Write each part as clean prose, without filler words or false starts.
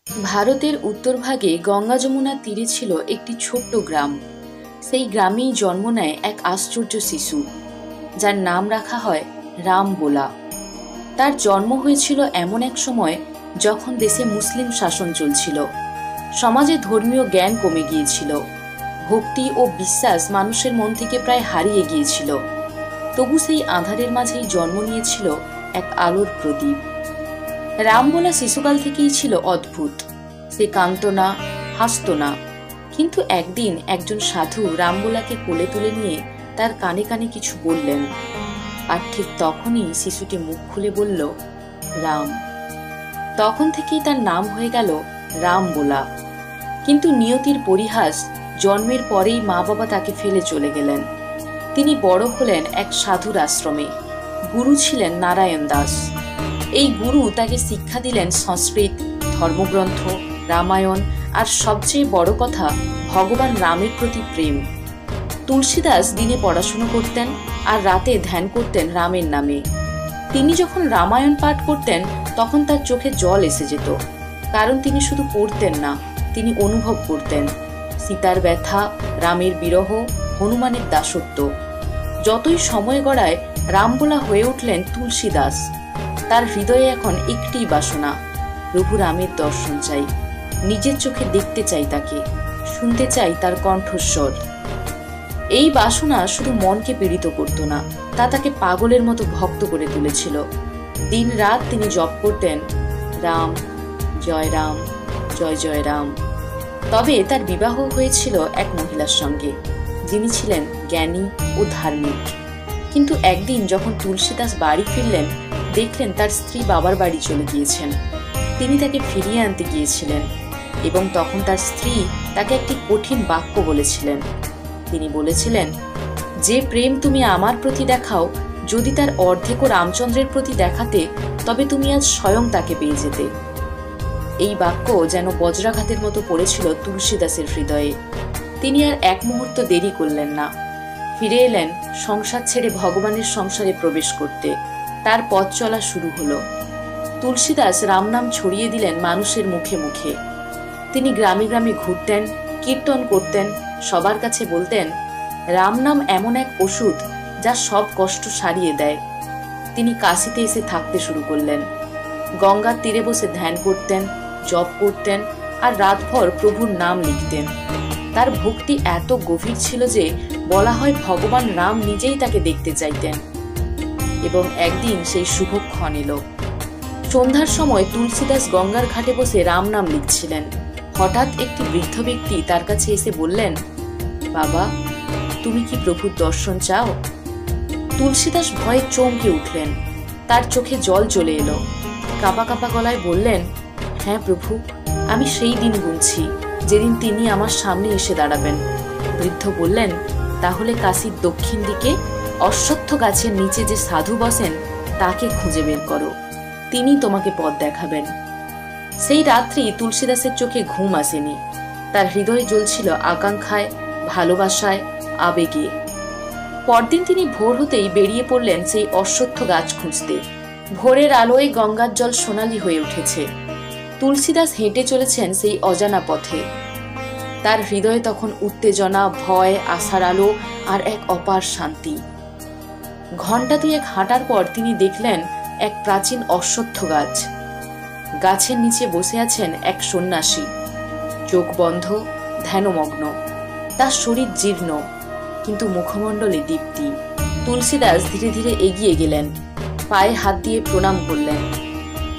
ভারতের উত্তরভাগে গঙ্গা যমুনার তীরে ছিল একটি ছোট্ট গ্রাম। সেই গ্রামেই জন্ম নেয় এক আশ্চর্য শিশু, যার নাম রাখা হয় রামবোলা। তার জন্ম হয়েছিল এমন এক সময় যখন দেশে মুসলিম শাসন চলছিল। সমাজে ধর্মীয় জ্ঞান কমে গিয়েছিল, ভক্তি ও বিশ্বাস মানুষের মন থেকে প্রায় হারিয়ে গিয়েছিল। তবু সেই আঁধারের মাঝেই জন্ম নিয়েছিল এক আলোর প্রদীপ। রামবোলা শিশুকাল থেকেই ছিল অদ্ভুত। সে কাঁদত না, হাসত না, কিন্তু একদিন একজন সাধু রামবোলাকে কোলে তুলে নিয়ে তার কানে কানে কিছু বললেন, আর ঠিক তখনই শিশুটি মুখ খুলে বলল, রাম। তখন থেকেই তার নাম হয়ে গেল রামবোলা। কিন্তু নিয়তির পরিহাস, জন্মের পরেই মা বাবা তাকে ফেলে চলে গেলেন। তিনি বড় হলেন এক সাধুর আশ্রমে। গুরু ছিলেন নারায়ণ দাস। এই গুরু তাকে শিক্ষা দিলেন সংস্কৃত, ধর্মগ্রন্থ, রামায়ণ আর সবচেয়ে বড় কথা ভগবান রামের প্রতি প্রেম। তুলসীদাস দিনে পড়াশুনো করতেন আর রাতে ধ্যান করতেন রামের নামে। তিনি যখন রামায়ণ পাঠ করতেন তখন তার চোখে জল এসে যেত, কারণ তিনি শুধু পড়তেন না, তিনি অনুভব করতেন সীতার ব্যথা, রামের বিরহ, হনুমানের দাসত্ব। যতই সময় গড়ায় রামবোলা হয়ে উঠলেন তুলসীদাস। তার হৃদয়ে এখন একটি বাসনা, প্রভু রামের দর্শন চাই, নিজের চোখে দেখতে চাই তাকে, শুনতে চাই তার কণ্ঠস্বর। এই বাসনা শুধু মনকে পীড়িত করত না, তা তাকে পাগলের মতো ভক্ত করে তুলেছিল। দিন রাত তিনি জপ করতেন, রাম জয় রাম, জয় জয় রাম। তবে তার বিবাহ হয়েছিল এক মহিলার সঙ্গে, যিনি ছিলেন জ্ঞানী ও ধার্মিক। কিন্তু একদিন যখন তুলসীদাস বাড়ি ফিরলেন, দেখলেন তার স্ত্রী বাবার বাড়ি চলে গিয়েছেন। তিনি তাকে ফিরিয়ে আনতে গিয়েছিলেন এবং তখন তার স্ত্রী তাকে একটি কঠিন বাক্য বলেছিলেন। তিনি বলেছিলেন, যে প্রেম তুমি আমার প্রতি দেখাও, যদি তার অর্ধেকও রামচন্দ্রের প্রতি দেখাতে, তবে তুমি আজ স্বয়ং তাকে পেয়ে যেতে। এই বাক্য যেন বজ্রাঘাতের মতো পড়েছিল তুলসীদাসের হৃদয়ে। তিনি আর এক মুহূর্ত দেরি করলেন না, ফিরে এলেন সংসার ছেড়ে ভগবানের সংসারে প্রবেশ করতে। তার পথ চলা শুরু হলো। তুলসীদাস রাম নাম ছড়িয়ে দিলেন মানুষের মুখে মুখে। তিনি গ্রামে গ্রামে ঘুরতেন, কীর্তন করতেন, সবার কাছে বলতেন, রাম নাম এমন এক ওষুধ যা সব কষ্ট সারিয়ে দেয়। তিনি কাশীতে এসে থাকতে শুরু করলেন। গঙ্গার তীরে বসে ধ্যান করতেন, জপ করতেন আর রাতভর প্রভুর নাম লিখতেন। তার ভক্তি এত গভীর ছিল যে বলা হয় ভগবান রাম নিজেই তাকে দেখতে চাইতেন। এবং একদিন সেই শুভক্ষণ এলো। সন্ধ্যার সময় তুলসীদাস গঙ্গার ঘাটে বসে রাম নাম লিখছিলেন। হঠাৎ একটি বৃদ্ধ ব্যক্তি তার কাছে এসে বললেন, বাবা, তুমি কি প্রভুর দর্শন চাও? তুলসীদাস ভয়ে চমকে উঠলেন। তার চোখে জল চলে এলো। কাঁপা কাঁপা গলায় বললেন, হ্যাঁ প্রভু, আমি সেই দিন গুনছি যেদিন তিনি আমার সামনে এসে দাঁড়াবেন। বৃদ্ধ বললেন, তাহলে কাশীর দক্ষিণ দিকে অশ্বত্থ গাছের নিচে যে সাধু বসেন তাকে খুঁজে বের করো, তিনি তোমাকে পথ দেখাবেন। সেই রাত্রি তুলসীদাসের চোখে ঘুম আসেনি। তার হৃদয় জ্বলছিল আকাঙ্ক্ষায়, ভালোবাসায়, আবেগে। পরদিন তিনি ভোর হতেই বেরিয়ে পড়লেন সেই অশ্বত্থ গাছ খুঁজতে। ভোরের আলোয় গঙ্গার জল সোনালি হয়ে উঠেছে। তুলসীদাস হেঁটে চলেছেন সেই অজানা পথে। তার হৃদয়ে তখন উত্তেজনা, ভয়, আশার আলো আর এক অপার শান্তি। ঘণ্টা দুয়েক হাঁটার পর তিনি দেখলেন এক প্রাচীন অশ্বত্থ গাছ। গাছের নিচে বসে আছেন এক সন্ন্যাসী, চোখ বন্ধ, ধ্যানমগ্ন। তার শরীর জীর্ণ, কিন্তু মুখমণ্ডলে দীপ্তি। তুলসীদাস ধীরে ধীরে এগিয়ে গেলেন, পায়ে হাত দিয়ে প্রণাম করলেন।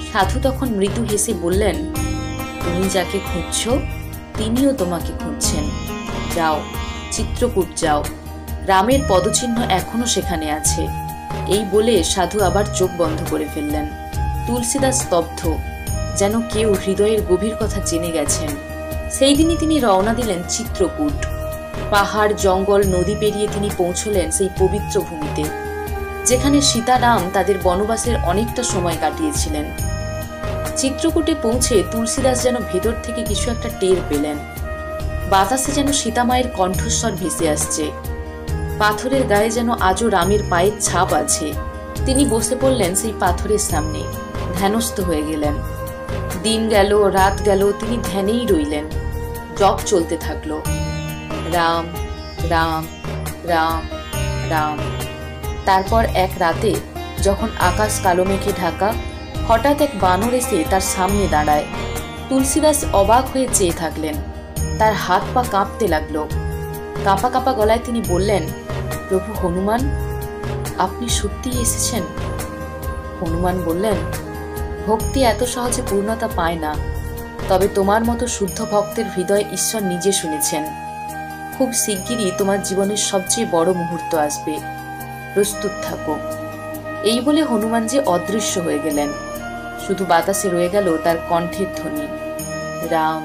সাধু তখন মৃদু হেসে বললেন, তুমি যাকে খুঁজছ তিনিও তোমাকে খুঁজছেন। যাও, চিত্রকূট যাও, রামের পদচিহ্ন এখনো সেখানে আছে। এই বলে সাধু আবার চোখ বন্ধ করে ফেললেন। তুলসীদাস স্তব্ধ, যেন কেউ হৃদয়ের গভীর কথা জেনে গেছেন। সেই দিনই তিনি রওনা দিলেন চিত্রকূট। পাহাড়, জঙ্গল, নদী পেরিয়ে তিনি পৌঁছলেন সেই পবিত্র ভূমিতে, যেখানে সীতারাম তাদের বনবাসের অনেকটা সময় কাটিয়েছিলেন। চিত্রকূটে পৌঁছে তুলসীদাস যেন ভেতর থেকে কিছু একটা টের পেলেন। বাতাসে যেন সীতামায়ের কণ্ঠস্বর ভেসে আসছে। পাথরের গায়ে যেন আজও রামের পায়ের ছাপ আছে। তিনি বসে পড়লেন সেই পাথরের সামনে, ধ্যানস্থ হয়ে গেলেন। দিন গেল, রাত গেল, তিনি ধ্যানেই রইলেন। জপ চলতে থাকলো, রাম রাম রাম রাম। তারপর এক রাতে যখন আকাশ কালো মেঘে ঢাকা, হঠাৎ এক বানর এসে তার সামনে দাঁড়ায়। তুলসীদাস অবাক হয়ে চেয়ে থাকলেন। তার হাত পা কাঁপতে লাগলো। কাঁপা কাঁপা গলায় তিনি বললেন, প্রভু হনুমান, আপনি সত্যিই এসেছেন? হনুমান বললেন, ভক্তি এত সহজে পূর্ণতা পায় না, তবে তোমার মতো শুদ্ধ ভক্তের হৃদয়ে ঈশ্বর নিজে শুনেছেন। খুব শিগগিরই তোমার জীবনের সবচেয়ে বড় মুহূর্ত আসবে, প্রস্তুত থাকো। এই বলে হনুমানজি অদৃশ্য হয়ে গেলেন। শুধু বাতাসে রয়ে গেল তার কণ্ঠের ধ্বনি, রাম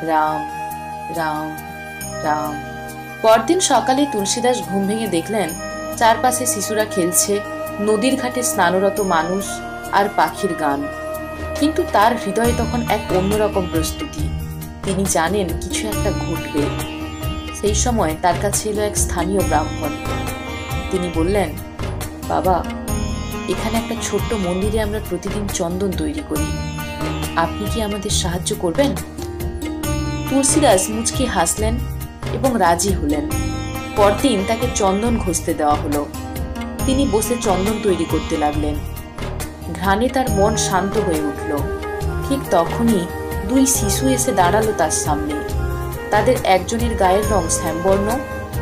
রাম রাম রাম। পরদিন সকালে তুলসীদাস ঘুম ভেঙে দেখলেন চারপাশে শিশুরা খেলছে, নদীর ঘাটে স্নানরত মানুষ আর পাখির গান। কিন্তু তার হৃদয়ে তখন এক অন্যরকম প্রস্তুতি। তিনি জানেন কিছু একটা ঘটবে। সেই সময় তার কাছে এলো এক স্থানীয় ব্রাহ্মণ। তিনি বললেন, বাবা, এখানে একটা ছোট্ট মন্দিরে আমরা প্রতিদিন চন্দন তৈরি করি, আপনি কি আমাদের সাহায্য করবেন? তুলসীদাস মুচকি হাসলেন এবং রাজি হলেন। পরদিন তাকে চন্দন ঘষতে দেওয়া হলো। তিনি বসে চন্দন তৈরি করতে লাগলেন। ঘ্রাণে তার মন শান্ত হয়ে উঠল। ঠিক তখনই দুই শিশু এসে দাঁড়ালো তার সামনে। তাদের একজনের গায়ের রং শ্যামবর্ণ,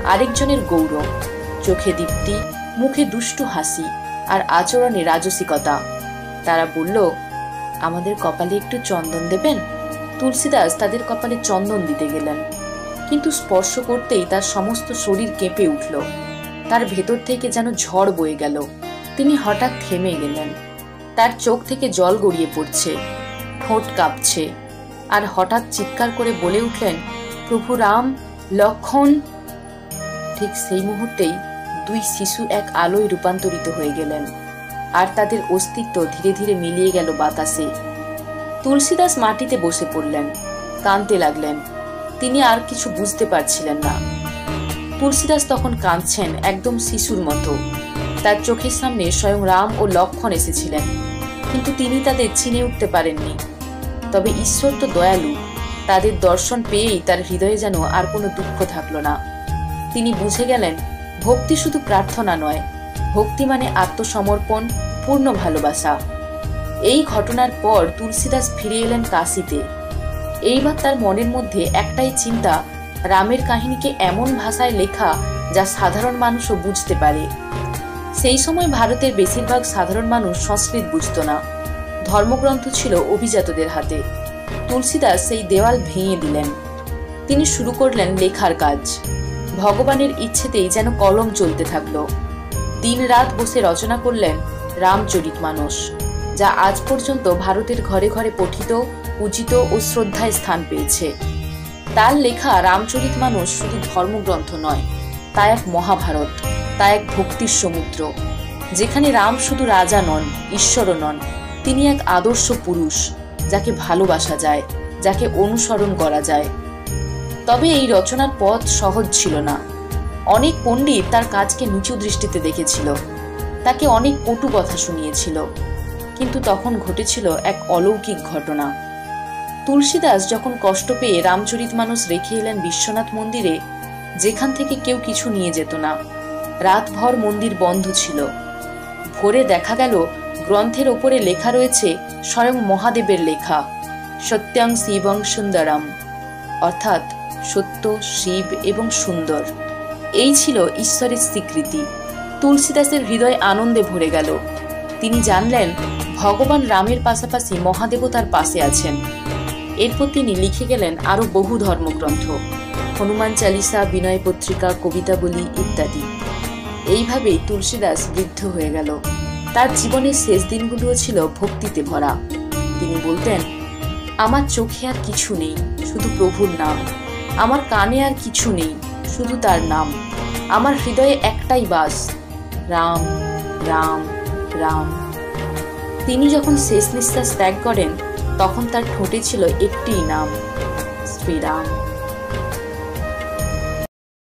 আরেকজনের গৌর। চোখে দীপ্তি, মুখে দুষ্টু হাসি আর আচরণে রাজসিকতা। তারা বলল, আমাদের কপালে একটু চন্দন দেবেন? তুলসীদাস তাদের কপালে চন্দন দিতে গেলেন, কিন্তু স্পর্শ করতেই তার সমস্ত শরীর কেঁপে উঠল। তার ভেতর থেকে যেন ঝড় বয়ে গেল। তিনি হঠাৎ থেমে গেলেন। তার চোখ থেকে জল গড়িয়ে পড়ছে, ঠোঁট কাঁপছে, আর হঠাৎ চিৎকার করে বলে উঠলেন, প্রভু রাম, লক্ষণ। ঠিক সেই মুহূর্তেই দুই শিশু এক আলোয় রূপান্তরিত হয়ে গেলেন, আর তাদের অস্তিত্ব ধীরে ধীরে মিলিয়ে গেল বাতাসে। তুলসীদাস মাটিতে বসে পড়লেন, কাঁদতে লাগলেন। তিনি আর কিছু বুঝতে পারছিলেন না। তুলসীদাস তখন কাঁদছেন একদম শিশুর মতো। তার চোখের সামনে স্বয়ং রাম ও লক্ষণ এসেছিলেন, কিন্তু তিনি তাদের চিনে উঠতে পারেননি। তবে ঈশ্বর তো দয়ালু। তাদের দর্শন পেয়েই তার হৃদয়ে যেন আর কোনো দুঃখ থাকলো না। তিনি বুঝে গেলেন, ভক্তি শুধু প্রার্থনা নয়, ভক্তি মানে আত্মসমর্পণ, পূর্ণ ভালোবাসা। এই ঘটনার পর তুলসীদাস ফিরে এলেন কাশীতে। এইবার তার মনের মধ্যে একটাই চিন্তা, রামের কাহিনীকে এমন ভাষায় লেখা যা সাধারণ মানুষও বুঝতে পারে। সেই সময় ভারতের বেশিরভাগ সাধারণ মানুষ সংস্কৃত বুঝত না। ধর্মগ্রন্থ ছিল অভিজাতদের হাতে। তুলসীদাস সেই দেওয়াল ভেঙে দিলেন। তিনি শুরু করলেন লেখার কাজ। ভগবানের ইচ্ছেতেই যেন কলম চলতে থাকলো। দিন রাত বসে রচনা করলেন রামচরিতমানস, যা আজ পর্যন্ত ভারতের ঘরে ঘরে পঠিত, পূজিত ও শ্রদ্ধায় স্থান পেয়েছে। তার লেখা রামচরিতমানস শুধু ধর্মগ্রন্থ নয়, তা এক মহাভারত, তা এক ভক্তির সমুদ্র, যেখানে রাম শুধু রাজা নন, ঈশ্বরও নন। তিনি এক আদর্শ পুরুষ, যাকে ভালোবাসা যায়, যাকে অনুসরণ করা যায়। তবে এই রচনার পথ সহজ ছিল না। অনেক পণ্ডিত তার কাজকে নিচু দৃষ্টিতে দেখেছিল, তাকে অনেক কটু কথা শুনিয়েছিল। কিন্তু তখন ঘটেছিল এক অলৌকিক ঘটনা। তুলসীদাস যখন কষ্ট পেয়ে রামচরিতমানস রেখে এলেন বিশ্বনাথ মন্দিরে, যেখান থেকে কেউ কিছু নিয়ে যেত না। রাতভর মন্দির বন্ধ ছিল। ভোরে দেখা গেল গ্রন্থের ওপরে লেখা রয়েছে স্বয়ং মহাদেবের লেখা, সত্যং শিবং সুন্দরম, অর্থাৎ সত্য, শিব এবং সুন্দর। এই ছিল ঈশ্বরের স্বীকৃতি। তুলসীদাসের হৃদয় আনন্দে ভরে গেল। তিনি জানলেন ভগবান রামের পাশাপাশি মহাদেবও তার পাশে আছেন। এরপর তিনি লিখে গেলেন আরো বহু ধর্মগ্রন্থ, হনুমান চালিসা, বিনয় পত্রিকা, কবিতাবলী ইত্যাদি। এইভাবেই তুলসীদাস বৃদ্ধ হয়ে গেল। তার জীবনের শেষ দিনগুলোও ছিল ভক্তিতে ভরা। তিনি বলতেন, আমার চোখে আর কিছু নেই, শুধু প্রভুর নাম। আমার কানে আর কিছু নেই, শুধু তার নাম। আমার হৃদয়ে একটাই বাস, রাম রাম রাম। তিনি যখন শেষ নিঃশ্বাস ত্যাগ করেন, তখন তার ঠোঁটে ছিল একটিই নাম, শ্রীরাম।